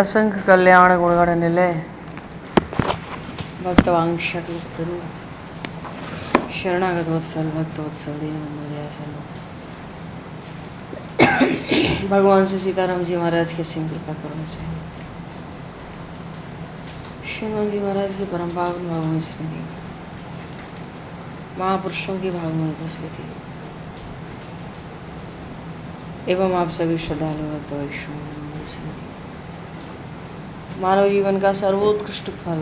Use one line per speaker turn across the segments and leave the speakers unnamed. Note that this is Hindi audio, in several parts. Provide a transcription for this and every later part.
असंख्य कल्याण गुणगण निलय भक्तवांशकलुप्तरु शरणागत वत्सल भक्तवत्सल दीनबंधु दयासल भगवान से सीताराम जी महाराज के सिंह कृपा करुणा से श्रीमान जी महाराज की परम पावन भावमयी स्मृति महापुरुषों की भावमयी उपस्थिति एवं आप सभी श्रद्धालु भक्त वैष्णव स्मृति मानव जीवन का सर्वोत्कृष्ट फल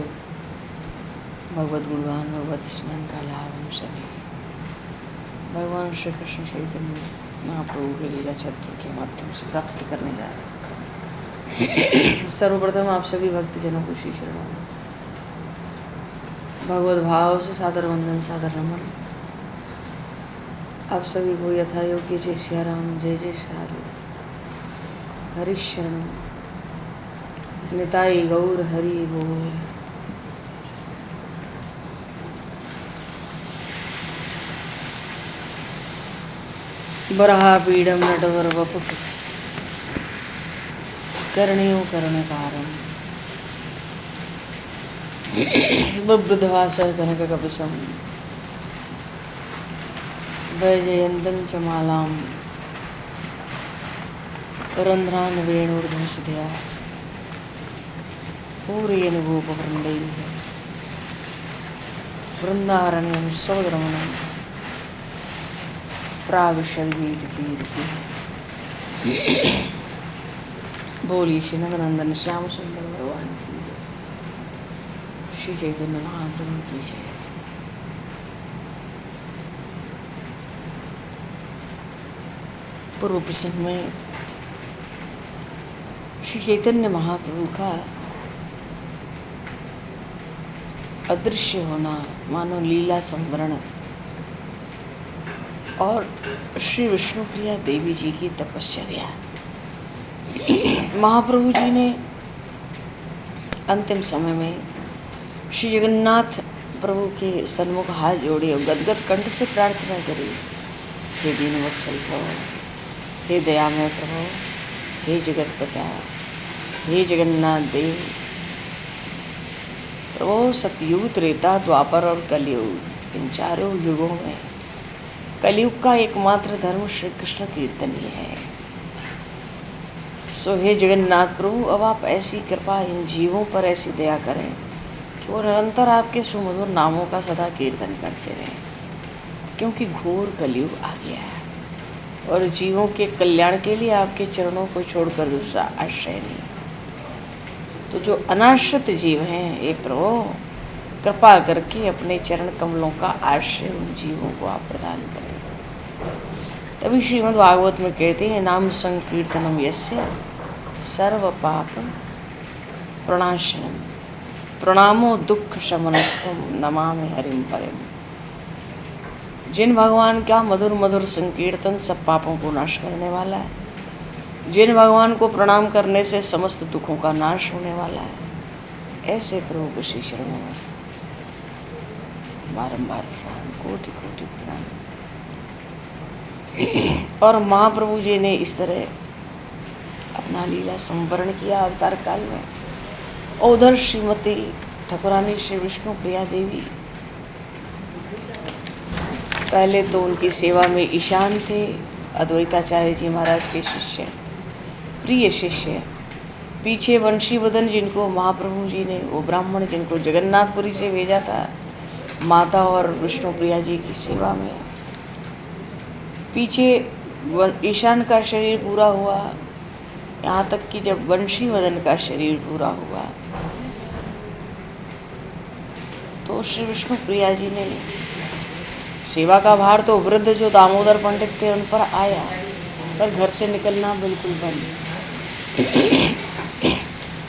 भगवत गुणगान भगवत स्मरण का लाभ हम सभी भगवान श्री कृष्ण चैतन्य महाप्रभु के लीला चरित्र के माध्यम से प्राप्त करने जा रहे हैं। सर्वप्रथम आप सभी भक्तजनों को श्री शरणों में भगवत भाव से सादर वंदन सादर नमन। आप सभी को यथा योग्य जय सिया राम जय जय शारू हरि शरण निताई गौर हरि बोल। बरहा पीडम नटवर वपुट करणियों करणकारम बृद्धवास कनक कपिसम वैजयंतं च मालां रंध्रान वेणुर्धनुषधया पूरयन् गोपवृन्दैः वृन्दारण्यं सौदरमणं प्राविशद्गीतकीर्ति। बोली श्री नंदनंदन श्याम सुंदर भगवान की जय, श्री चैतन्य महाप्रभु की जय। पूर्व प्रसंग में श्री चैतन्य महाप्रभु का अदृश्य होना मानो लीला संवरण और श्री विष्णुप्रिया देवी जी की तपश्चर्या। महाप्रभु जी ने अंतिम समय में श्री जगन्नाथ प्रभु के सन्मुख हाथ जोड़े और गदगद कंठ से प्रार्थना करी, हे दीनवत्सल प्रभु, हे दयामय प्रभु, हे जगतपता, हे जगन्नाथ देव प्रभु। सतयुग त्रेता द्वापर और कलयुग इन चारों युगों में कलयुग का एकमात्र धर्म श्री कृष्ण कीर्तन ही है। सो हे जगन्नाथ प्रभु, अब आप ऐसी कृपा इन जीवों पर ऐसी दया करें कि वो निरंतर आपके सुमधुर नामों का सदा कीर्तन करते रहें, क्योंकि घोर कलयुग आ गया है और जीवों के कल्याण के लिए आपके चरणों को छोड़कर दूसरा आश्रय नहीं। तो जो अनाश्रित जीव हैं, हे प्रभु कृपा करके अपने चरण कमलों का आश्रय उन जीवों को आप प्रदान करें। तभी श्रीमद् भागवत में कहते हैं, नाम संकीर्तनम यस्य सर्व पाप प्रणाशनम प्रणामो दुख शमनस्तम नमामि हरिम परम। जिन भगवान का मधुर मधुर संकीर्तन सब पापों को नाश करने वाला है, जिन भगवान को प्रणाम करने से समस्त दुखों का नाश होने वाला है, ऐसे प्रभु को श्री शरणों में बारंबार प्रणाम, कोटि कोटि प्रणाम। और महाप्रभु जी ने इस तरह अपना लीला संवरण किया अवतार काल में। और उधर श्रीमती ठाकुरानी श्री विष्णु प्रिया देवी पहले तो उनकी सेवा में ईशान थे, अद्वैताचार्य जी महाराज के शिष्य, प्रिय शिष्य। पीछे वंशीवदन जिनको महाप्रभु जी ने, वो ब्राह्मण जिनको जगन्नाथपुरी से भेजा था माता और विष्णु प्रिया जी की सेवा में। पीछे ईशान का शरीर पूरा हुआ, यहाँ तक कि जब वंशीवदन का शरीर पूरा हुआ तो श्री विष्णु प्रिया जी ने सेवा का भार तो वृद्ध जो दामोदर पंडित थे उन पर आया, पर घर से निकलना बिल्कुल बंद।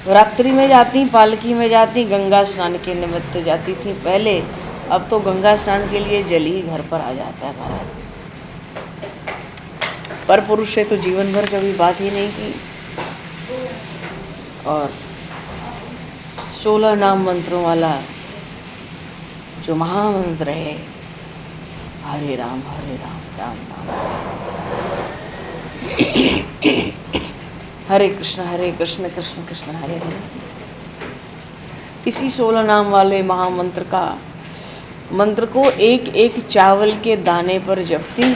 रात्रि में जाती, पालकी में जाती, गंगा स्नान के निमित्त जाती थी पहले, अब तो गंगा स्नान के लिए जल ही घर पर आ जाता है महाराज। पर पुरुष से तो जीवन भर कभी बात ही नहीं की। और 16 नाम मंत्रों वाला जो महामंत्र है, हरे राम राम राम। हरे कृष्ण कृष्ण कृष्ण हरे हरे। इसी 16 नाम वाले महामंत्र का मंत्र को एक एक चावल के दाने पर जपती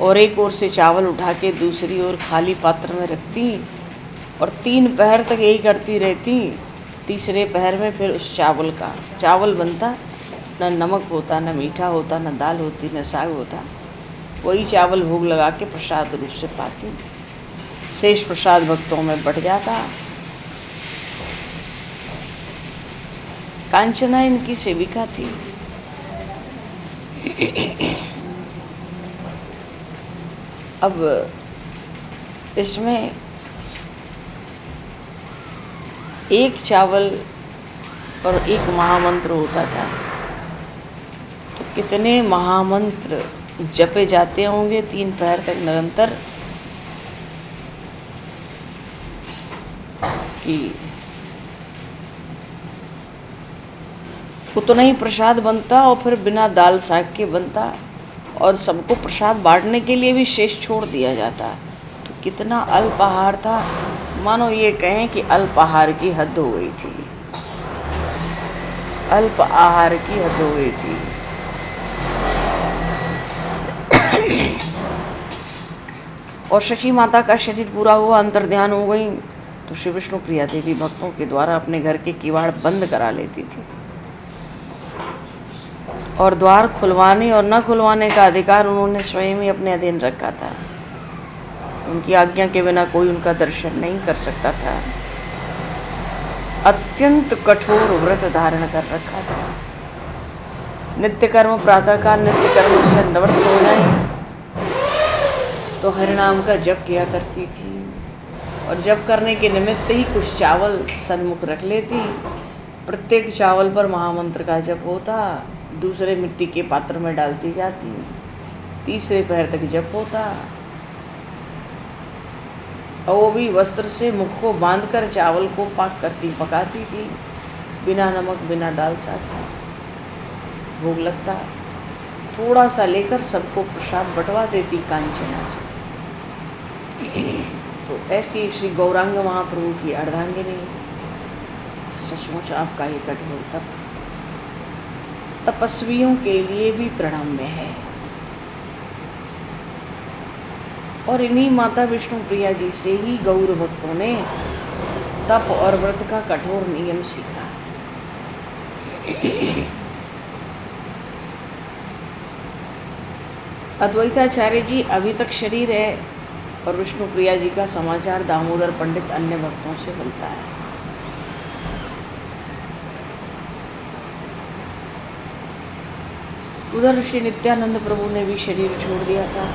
और एक ओर से चावल उठा के दूसरी ओर खाली पात्र में रखती और 3 पहर तक यही करती रहती। तीसरे पहर में फिर उस चावल बनता, न नमक होता, न मीठा होता, न दाल होती, न साग होता। वही चावल भोग लगा के प्रसाद रूप से पाती। शेष प्रसाद भक्तों में बढ़ जाता। कांचना इनकी सेविका थी। अब इसमें एक चावल और एक महामंत्र होता था, तो कितने महामंत्र जपे जाते होंगे 3 पहर तक निरंतर कि उतना ही प्रसाद बनता और फिर बिना दाल साग के बनता और सबको प्रसाद बांटने के लिए भी शेष छोड़ दिया जाता। तो कितना अल्पाहार था, मानो ये कहें कि अल्पाहार की हद हो गई थी। अल्प आहार की हद हो गई थी। और शची माता का शरीर पूरा हुआ, अंतर्ध्यान हो गई, तो श्री विष्णु प्रिया देवी भक्तों के द्वारा अपने घर के किवाड़ बंद करा लेती थी और द्वार खुलवाने और न खुलवाने का अधिकार उन्होंने स्वयं ही अपने अधीन रखा था। उनकी आज्ञा के बिना कोई उनका दर्शन नहीं कर सकता था। अत्यंत कठोर व्रत धारण कर रखा था। नित्य कर्म प्रातःकाल नित्य कर्म से निवृत्त हो जाए तो हरिनाम का जप किया करती थी और जप करने के निमित्त ही कुछ चावल सन्मुख रख लेती। प्रत्येक चावल पर महामंत्र का जप होता, दूसरे मिट्टी के पात्र में डालती जाती, तीसरे पहर तक जप होता और वो भी वस्त्र से मुख को बांधकर चावल को पकाती थी, बिना नमक बिना दाल साग का भोग लगता। थोड़ा सा लेकर सबको प्रसाद बंटवा देती कांचना से। तो ऐसी श्री गौरांग महाप्रभु की अर्धांगिनी सचमुच आपका ये कठोर तप तपस्वियों के लिए भी प्रणम्य है। और इन्हीं माता विष्णु प्रिया जी से ही गौर भक्तों ने तप और व्रत का कठोर नियम सीखा। अद्वैताचार्य जी अभी तक शरीर है और विष्णु प्रिया जी का समाचार दामोदर पंडित अन्य भक्तों से मिलता है। उधर श्री नित्यानंद प्रभु ने भी शरीर छोड़ दिया था,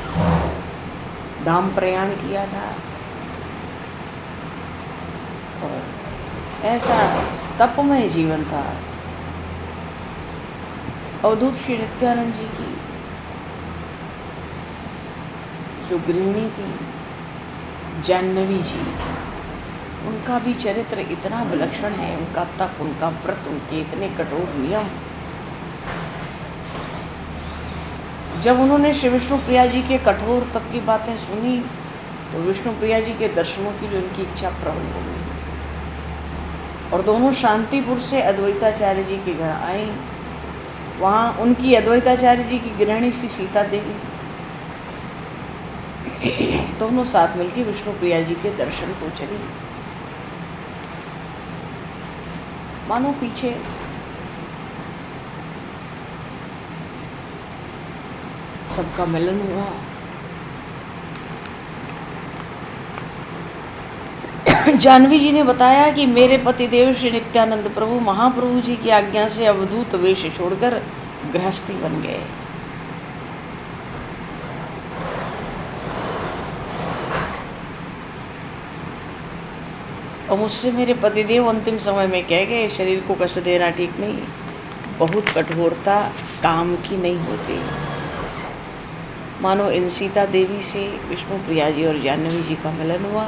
धाम प्रयाण किया था और ऐसा तपमय जीवन था। अवधूत श्री नित्यानंद जी की जो गृहिणी थी जाह्नवी जी, उनका भी चरित्र इतना विलक्षण है। उनका तप, उनका व्रत, उनके इतने कठोर नियम। जब उन्होंने श्री विष्णु प्रिया जी के कठोर तप की बातें सुनी तो विष्णु प्रिया जी के दर्शनों की जो उनकी इच्छा प्रबल हो गई और दोनों शांतिपुर से अद्वैताचार्य जी के घर आए। वहाँ उनकी अद्वैताचार्य जी की गृहिणी श्री सीता देवी दोनों साथ मिलकर विष्णु प्रिया जी के दर्शन को चली। मानो पीछे सबका मिलन हुआ। जाह्नवी जी ने बताया कि मेरे पतिदेव श्री नित्यानंद प्रभु महाप्रभु जी की आज्ञा से अवधूत वेश छोड़कर गृहस्थी बन गए। और मुझसे मेरे पतिदेव अंतिम समय में कह गए, शरीर को कष्ट देना ठीक नहीं, बहुत कठोरता काम की नहीं होती। मानो इन सीता देवी से विष्णु प्रिया जी और जाह्नवी जी का मिलन हुआ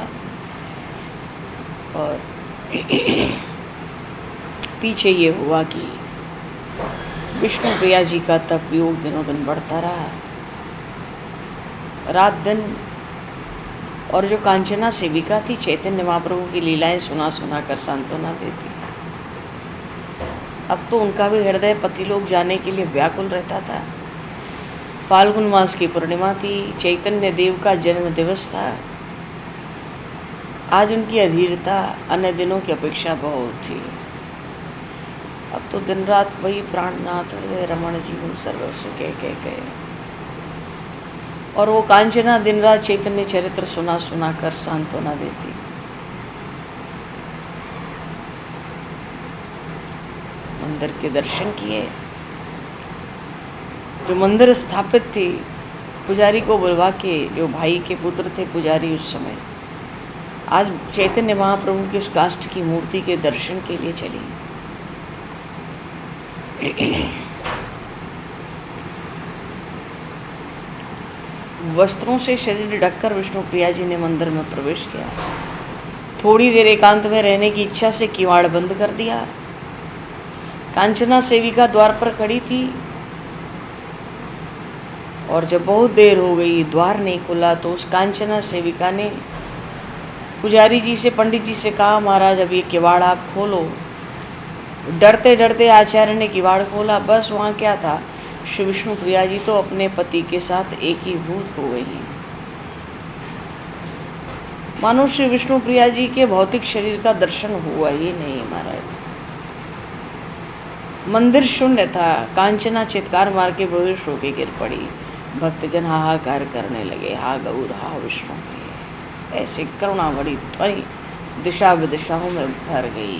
और पीछे ये हुआ कि विष्णु प्रिया जी का तप योग दिनों दिन बढ़ता रहा। रात दिन और जो कांचना सेविका थी चैतन्य महाप्रभु की लीलाएं सुना सुना कर सांत्वना देती। अब तो उनका भी हृदय पतिलोक जाने के लिए व्याकुल रहता था। फाल्गुन मास की पूर्णिमा थी, चैतन्य देव का जन्म दिवस था। आज उनकी अधीरता अन्य दिनों की अपेक्षा बहुत थी। अब तो दिन रात वही प्राणनाथ हृदय रमण जीवन सर्वस्व कह और वो कांचना दिन रात चैतन्य चरित्र सुना सुना कर सांत्वना देती। मंदिर के दर्शन किए। जो मंदिर स्थापित थी, पुजारी को बुलवा के, जो भाई के पुत्र थे पुजारी उस समय, आज चैतन्य महाप्रभु की उस काष्ठ की मूर्ति के दर्शन के लिए चली। वस्त्रों से शरीर ढककर विष्णु प्रिया जी ने मंदिर में प्रवेश किया। थोड़ी देर एकांत में रहने की इच्छा से किवाड़ बंद कर दिया। कांचना सेविका द्वार पर खड़ी थी और जब बहुत देर हो गई द्वार नहीं खुला तो उस कांचना सेविका ने पुजारी जी से, पंडित जी से कहा, महाराज अब ये किवाड़ आप खोलो। डरते डरते आचार्य ने किवाड़ खोला। बस वहाँ क्या था, श्री विष्णु प्रिया जी तो अपने पति के साथ एक ही भूत हो गई। मानो श्री विष्णु प्रिया जी के भौतिक शरीर का दर्शन हुआ ही नहीं। महाराज मंदिर शून्य था। कांचना चित्कार मार के बेहोश होके गिर पड़ी। भक्तजन हाहाकार करने लगे, हा गौर हा विष्णु प्रिय। ऐसे करुणा बड़ी ध्वनि दिशा विदिशाओं में भर गई।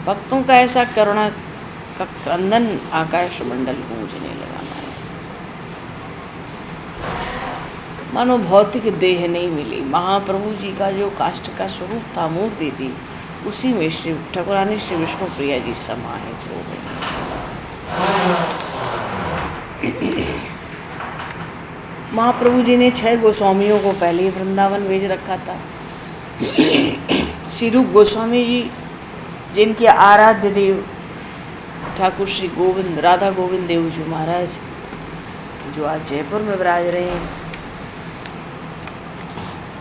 भक्तों का ऐसा करुणा का क्रंदन आकाश मंडल गूंजने लगा। मानो भौतिक देह नहीं मिली। महाप्रभु जी का जो काष्ठ का स्वरूप था, मूर्ति थी, उसी में श्री ठाकुरानी श्री विष्णु प्रिया जी समाहित हो गई। महाप्रभु जी ने 6 गोस्वामियों को पहले ही वृंदावन भेज रखा था। श्री रूप गोस्वामी जी, जिनके आराध्य देव ठाकुर श्री गोविंद, राधा गोविंद देव जी महाराज, जो आज जयपुर में विराज रहे हैं।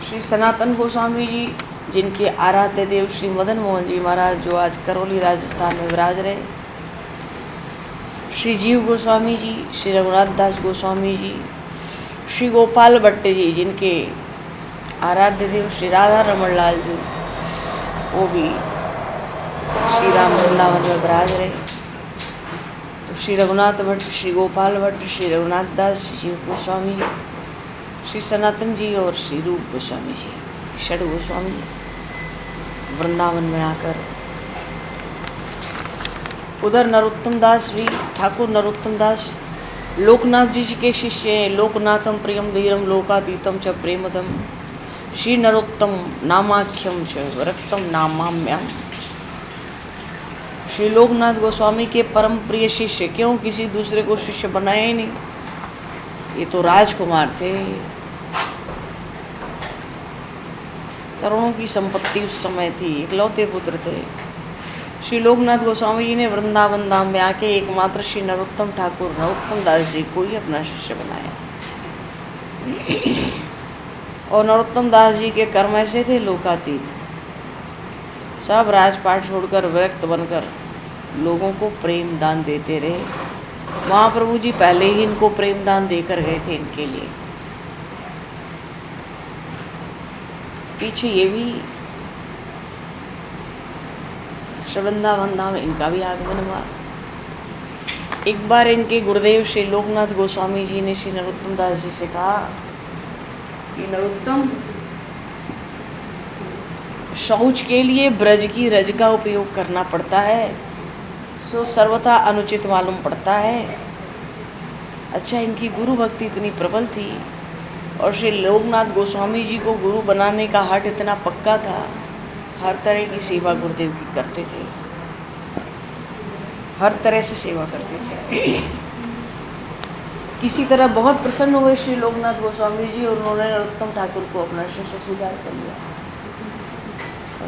श्री सनातन गोस्वामी जी, जिनके आराध्य देव श्री मदन मोहन जी महाराज, जो आज करौली राजस्थान में विराज रहे। श्री जीव गोस्वामी जी, श्री रघुनाथ दास गोस्वामी जी, श्री गोपाल भट्ट जी, जिनके आराध्य देव श्री राधा रमण लाल जी, वो भी श्री राम वृंदावन में विराज रहे। तो श्री रघुनाथ भट्ट, श्री गोपाल भट्ट, श्री रघुनाथ दास, जीव गोस्वामी, श्री सनातन जी और श्री रूप गोस्वामी जी, 6 गोस्वामी वृंदावन में आकर, उधर नरोत्तम दास भी, ठाकुर नरोत्तम दास लोकनाथ जी के शिष्य हैं। लोकनाथम प्रियम धीरम लोकातीतम च प्रेमदम, श्री नरोत्तम नामाख्यम च रक्तम नामाम्यम। श्री लोकनाथ गोस्वामी के परम प्रिय शिष्य, क्यों किसी दूसरे को शिष्य बनाया ही नहीं, ये तो राजकुमार थे। करोड़ों की संपत्ति उस समय थी, इकलौते पुत्र थे। श्री लोकनाथ गोस्वामी जी ने वृंदावन धाम में आके एकमात्र श्री नरोत्तम ठाकुर नरोत्तम दास जी को ही अपना शिष्य बनाया। और नरोत्तम दास जी के कर्म ऐसे थे लोकातीत, सब राजपाट छोड़कर विरक्त बनकर लोगों को प्रेम दान देते रहे। महाप्रभु जी पहले ही इनको प्रेम दान देकर गए थे इनके लिए। पीछे ये भी वृंदावन धाम इनका भी आगमन हुआ। एक बार इनके गुरुदेव श्री लोकनाथ गोस्वामी जी ने श्री नरोत्तम दास जी से कहा कि नरोत्तम, शौच के लिए ब्रज की रज का उपयोग करना पड़ता है, सो सर्वथा अनुचित मालूम पड़ता है। अच्छा, इनकी गुरु भक्ति इतनी प्रबल थी और श्री लोकनाथ गोस्वामी जी को गुरु बनाने का हठ इतना पक्का था, हर तरह की सेवा गुरुदेव की करते थे, हर तरह से सेवा करते थे। किसी तरह बहुत प्रसन्न हुए श्री लोकनाथ गोस्वामी जी और उन्होंने नरोत्तम ठाकुर को अपना शिष्य स्वीकार कर लिया।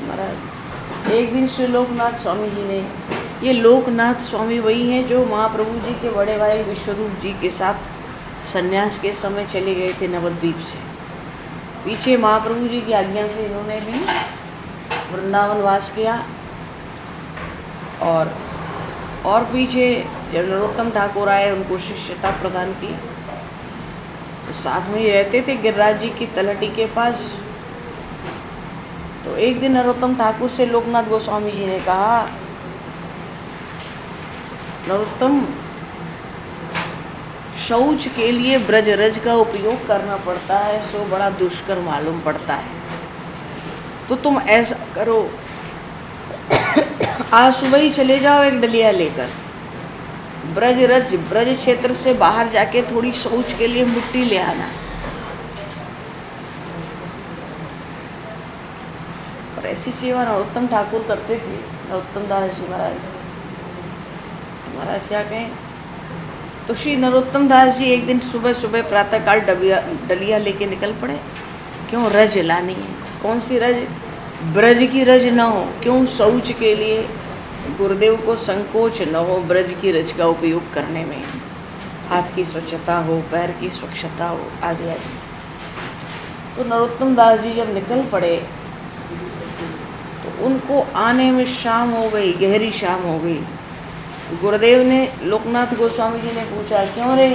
महाराज एक दिन श्री लोकनाथ स्वामी जी ने, ये लोकनाथ स्वामी वही हैं जो महाप्रभु जी के बड़े भाई विश्वरूप जी के साथ संन्यास के समय चले गए थे नवद्वीप से। पीछे महाप्रभु जी की आज्ञा से इन्होंने भी वृंदावन वास किया। और पीछे जब नरोत्तम ठाकुर आए, उनको शिष्यता प्रदान की, तो साथ में ही रहते थे गिरिराज जी की तलहटी के पास। तो एक दिन नरोत्तम ठाकुर से लोकनाथ गोस्वामी जी ने कहा, नरोत्तम, शौच के लिए ब्रजरज का उपयोग करना पड़ता है, सो बड़ा दुष्कर मालूम पड़ता है। तो तुम ऐसा करो, आज सुबह ही चले जाओ एक डलिया लेकर, ब्रज क्षेत्र से बाहर जाके थोड़ी शौच के लिए मिट्टी ले आना। और ऐसी सेवा नरोत्तम ठाकुर करते थे, नरोत्तम दास जी महाराज। महाराज क्या कहें, तो श्री नरोत्तम दास जी एक दिन सुबह सुबह प्रातःकाल डलिया लेके निकल पड़े। क्यों? रज लानी है। कौन सी रज? ब्रज की रज न हो। क्यों? शौच के लिए गुरुदेव को संकोच न हो ब्रज की रज का उपयोग करने में। हाथ की स्वच्छता हो, पैर की स्वच्छता हो, आदि आदि। तो नरोत्तम दास जी जब निकल पड़े तो उनको आने में शाम हो गई, गहरी शाम हो गई। गुरुदेव ने, लोकनाथ गोस्वामी जी ने पूछा, क्यों रे,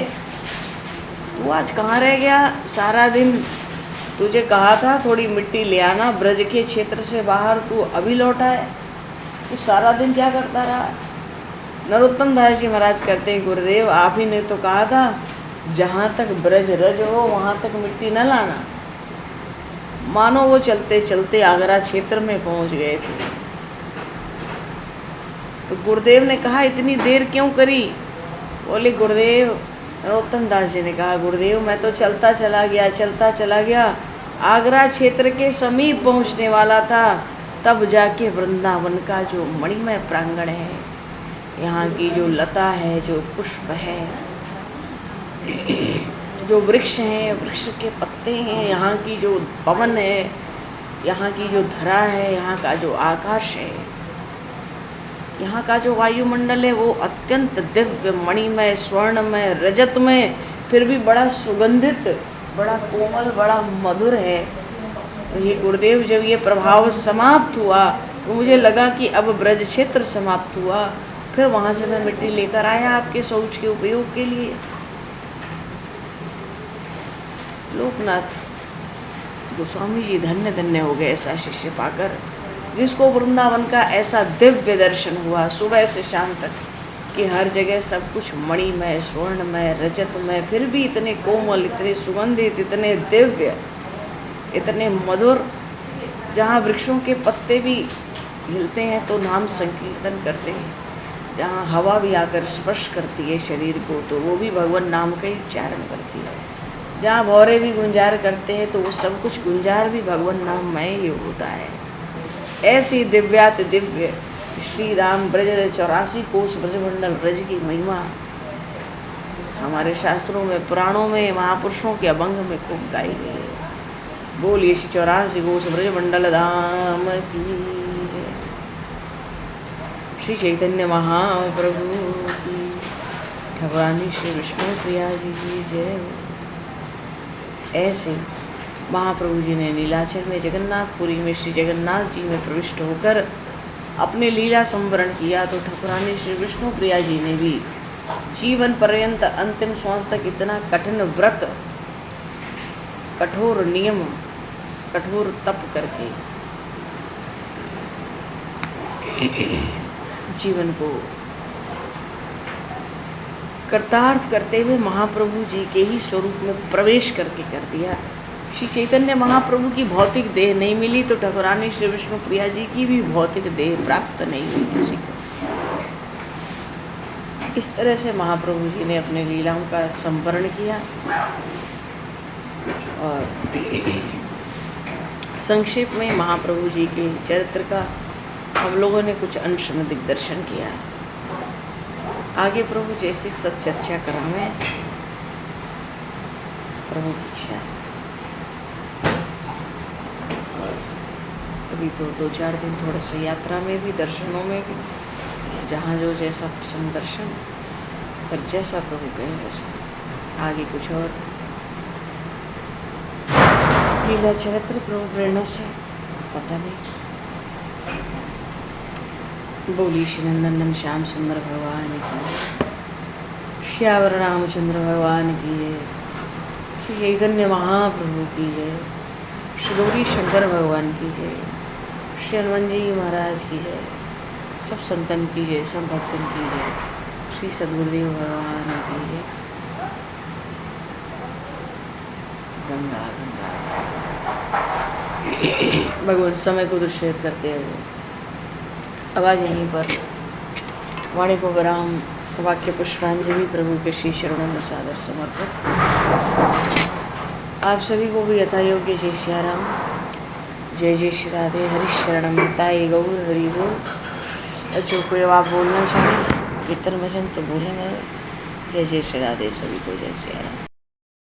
तू आज कहाँ रह गया सारा दिन? तुझे कहा था थोड़ी मिट्टी ले आना ब्रज के क्षेत्र से बाहर, तू अभी लौटा है, तू सारा दिन क्या करता रहा? नरोत्तम दास जी महाराज कहते हैं, गुरुदेव आप ही ने तो कहा था जहाँ तक ब्रज रज हो वहाँ तक मिट्टी न लाना। मानो वो चलते चलते आगरा क्षेत्र में पहुँच गए थे। तो गुरुदेव ने कहा, इतनी देर क्यों करी? बोले गुरुदेव, नरोत्तम दास जी ने कहा, गुरुदेव मैं तो चलता चला गया, आगरा क्षेत्र के समीप पहुंचने वाला था, तब जाके वृंदावन का जो मणिमय प्रांगण है, यहाँ की जो लता है, जो पुष्प है, जो वृक्ष हैं, वृक्ष के पत्ते हैं, यहाँ की जो पवन है, यहाँ की जो धरा है, यहाँ का जो आकाश है, यहाँ का जो वायुमंडल है, वो अत्यंत दिव्य, मणिमय, स्वर्णमय, रजतमय, फिर भी बड़ा सुगंधित, बड़ा कोमल, बड़ा मधुर है। तो ये गुरुदेव जब ये प्रभाव समाप्त हुआ तो मुझे लगा कि अब ब्रज क्षेत्र समाप्त हुआ। फिर वहाँ से मैं मिट्टी लेकर आया आपके शौच के उपयोग के लिए। लोकनाथ गोस्वामी जी धन्य धन्य हो गए ऐसा शिष्य पाकर, जिसको वृंदावन का ऐसा दिव्य दर्शन हुआ सुबह से शाम तक, कि हर जगह सब कुछ मणिमय, स्वर्णमय, रजतमय, फिर भी इतने कोमल, इतने सुगंधित, इतने दिव्य, इतने मधुर, जहाँ वृक्षों के पत्ते भी हिलते हैं तो नाम संकीर्तन करते हैं, जहाँ हवा भी आकर स्पर्श करती है शरीर को तो वो भी भगवान नाम का ही उच्चारण करती है, जहाँ भौरे भी गुंजार करते हैं तो वो सब कुछ गुंजार भी भगवान नाममय ही होता है। ऐसी दिव्याति दिव्य श्री राम ब्रज 84 कोस ब्रजमंडल ब्रज की महिमा हमारे शास्त्रों में, पुराणों में, महापुरुषों के अभंग में खूब गाई गई है। बोलिए श्री 84 कोस ब्रजमंडल धाम की जय। श्री चैतन्य महाप्रभु की, ठाकुरानी श्री विष्णु प्रिया जी की जय। ऐसे महाप्रभु जी ने नीलाचल में, जगन्नाथपुरी में श्री जगन्नाथ जी में प्रविष्ट होकर अपने लीला संवरण किया। तो ठाकुरानी श्री विष्णु प्रिया जी ने भी जीवन पर्यंत अंतिम श्वास तक इतना कठिन व्रत, कठोर नियम, कठोर तप करके जीवन को कृतार्थ करते हुए महाप्रभु जी के ही स्वरूप में प्रवेश करके कर दिया। श्री चैतन्य महाप्रभु की भौतिक देह नहीं मिली तो ठाकुरानी श्री विष्णु प्रिया जी की भी भौतिक देह प्राप्त नहीं हुई किसी को। इस तरह से महाप्रभु जी ने अपने लीलाओं का संवरण किया। और संक्षेप में महाप्रभु जी के चरित्र का हम लोगों ने कुछ अंश में दिग्दर्शन किया। आगे प्रभु जैसी सच्चर्चा करावें, प्रभु की इच्छा। अभी तो 2-4 दिन थोड़ा सा यात्रा में भी, दर्शनों में भी, जहाँ जो जैसा पसंद दर्शन, फिर जैसा प्रभु कहें वैसा। आगे कुछ और लीला चरित्र प्रभु प्रेरणा से पता नहीं। बोली श्री नंदन श्याम सुंदर भगवान की, श्यावर रामचंद्र भगवान की जय, श्री चैतन्य महाप्रभु की जय, श्री गौरी शंकर भगवान की जय, श्री हनुमान जी महाराज की जय, सब संतन की जय, सब भक्तन की जय, श्री सद्गुरुदेव भगवान की जय। गंगा गंगा भगवान समय को दृश्यत करते हुए आवाज यहीं पर वाणी को विराम, वाक्य पुष्पांजलि प्रभु के श्री चरणों में सादर समर्पित। आप सभी को भी यथा योग्य जय सियाराम, जय जय श्री राधे, हरि शरणम ताई गौर हरि बोल। जो कोई आप बोलना चाहें कीर्तन भजन तो बोलेंगे। जय जय श्री राधे, सभी को जय सियाराम।